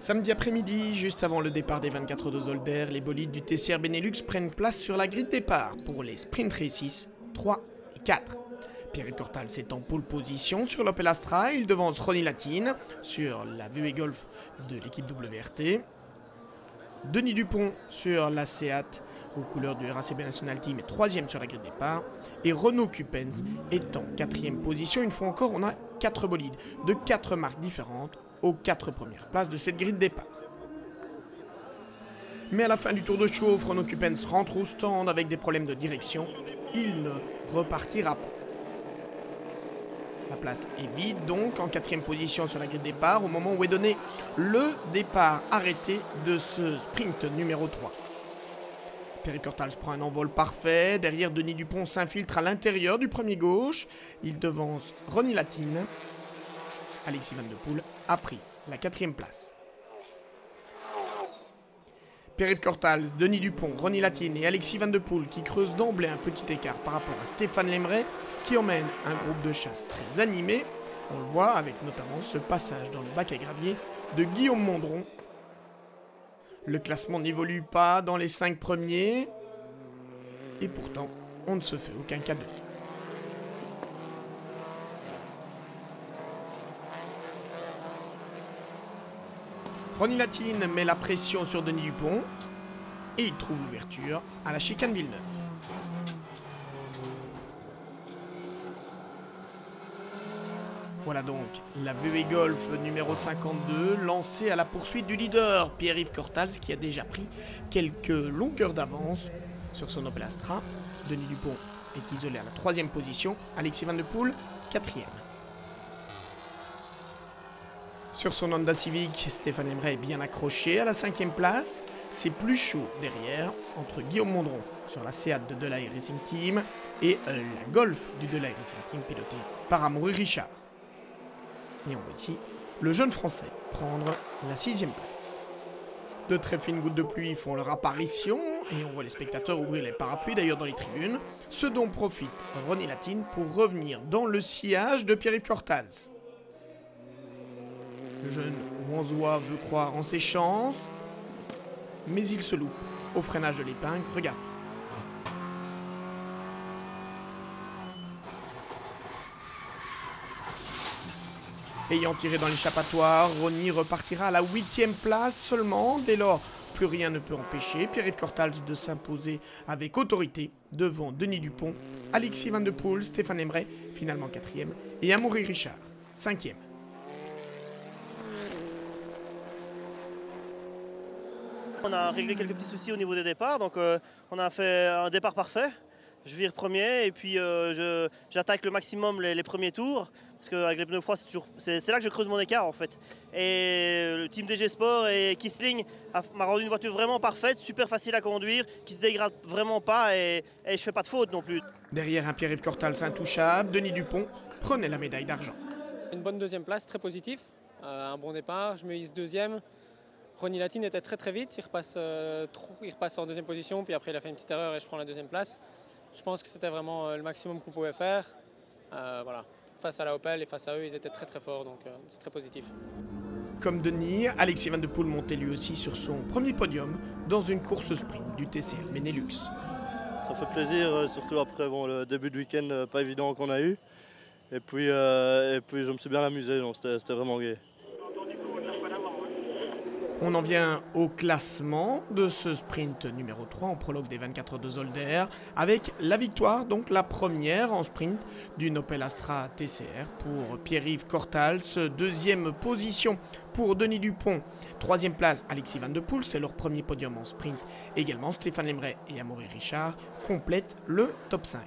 Samedi après-midi, juste avant le départ des 24 heures de Zolder, les bolides du TCR Benelux prennent place sur la grille de départ pour les sprint races 3 et 4. Pierre-Yves Cortals est en pole position sur l'Opel Astra, il devance Ronnie Latine sur la VW Golf de l'équipe WRT. Denis Dupont sur la Seat aux couleurs du RACB National Team est 3e sur la grille de départ. Et Renaud Cupens est en 4e position. Une fois encore, on a 4 bolides de 4 marques différentes aux 4 premières places de cette grille de départ. Mais à la fin du tour de chauffe, Renaud Cupens rentre au stand avec des problèmes de direction. Il ne repartira pas. La place est vide donc en 4e position sur la grille de départ au moment où est donné le départ arrêté de ce sprint numéro 3. Pierre-Yves Cortals prend un envol parfait. Derrière, Denis Dupont s'infiltre à l'intérieur du premier gauche. Il devance Ronnie Latine. Alexis Van de Poel a pris la 4e place. Pierre-Yves Cortals, Denis Dupont, Ronnie Latine et Alexis Van de Poel qui creusent d'emblée un petit écart par rapport à Stéphane Lemray qui emmène un groupe de chasse très animé. On le voit avec notamment ce passage dans le bac à gravier de Guillaume Mondron. Le classement n'évolue pas dans les 5 premiers. Et pourtant, on ne se fait aucun cadeau. Ronnie Latine met la pression sur Denis Dupont. Et il trouve l'ouverture à la chicane Villeneuve. Voilà donc la VW Golf numéro 52 lancée à la poursuite du leader Pierre-Yves Cortals qui a déjà pris quelques longueurs d'avance sur son Opel Astra. Denis Dupont est isolé à la 3e position, Alexis Van de Poel 4e. Sur son Honda Civic, Stéphane Lemray est bien accroché à la 5e place. C'est plus chaud derrière entre Guillaume Mondron sur la Seat de Delahaye Racing Team et la Golf du Delahaye Racing Team pilotée par Amaury Richard. Et on voit ici le jeune français prendre la 6e place. De très fines gouttes de pluie font leur apparition et on voit les spectateurs ouvrir les parapluies d'ailleurs dans les tribunes, ce dont profite Ronnie Latine pour revenir dans le sillage de Pierre-Yves Cortals. Le jeune Wanzois veut croire en ses chances, mais il se loupe au freinage de l'épingle. Regardez. Ayant tiré dans l'échappatoire, Ronnie repartira à la 8e place seulement. Dès lors, plus rien ne peut empêcher Pierre-Yves Cortals de s'imposer avec autorité devant Denis Dupont, Alexis Van de Poel, Stéphane Lemray, finalement 4e, et Amaury Richard, 5e. On a réglé quelques petits soucis au niveau des départs, donc on a fait un départ parfait. Je vire premier et puis j'attaque le maximum les premiers tours parce qu'avec les pneus froids c'est là que je creuse mon écart en fait. Et le team DG Sport et Kissling m'a rendu une voiture vraiment parfaite, super facile à conduire, qui se dégrade vraiment pas et je fais pas de faute non plus. Derrière un Pierre-Yves Cortals intouchable, Denis Dupont prenait la médaille d'argent. Une bonne 2e place, très positif, un bon départ, je me hisse 2e. Ronnie Latine était très vite, il repasse en 2e position, puis après il a fait une petite erreur et je prends la 2e place. Je pense que c'était vraiment le maximum qu'on pouvait faire. Voilà. Face à la Opel et face à eux, ils étaient très forts, donc c'est très positif. Comme Denis, Alexis Van de Poel montait lui aussi sur son premier podium dans une course sprint du TCR Benelux. Ça fait plaisir, surtout après le début de week-end pas évident qu'on a eu. Et puis je me suis bien amusé, donc c'était vraiment gai. On en vient au classement de ce sprint numéro 3 en prologue des 24 heures de Zolder avec la victoire, donc la première en sprint d'une Opel Astra TCR pour Pierre-Yves Cortals, 2e position pour Denis Dupont, 3e place Alexis Van de Poel, c'est leur premier podium en sprint. Également Stéphane Lemray et Amaury Richard complètent le top 5.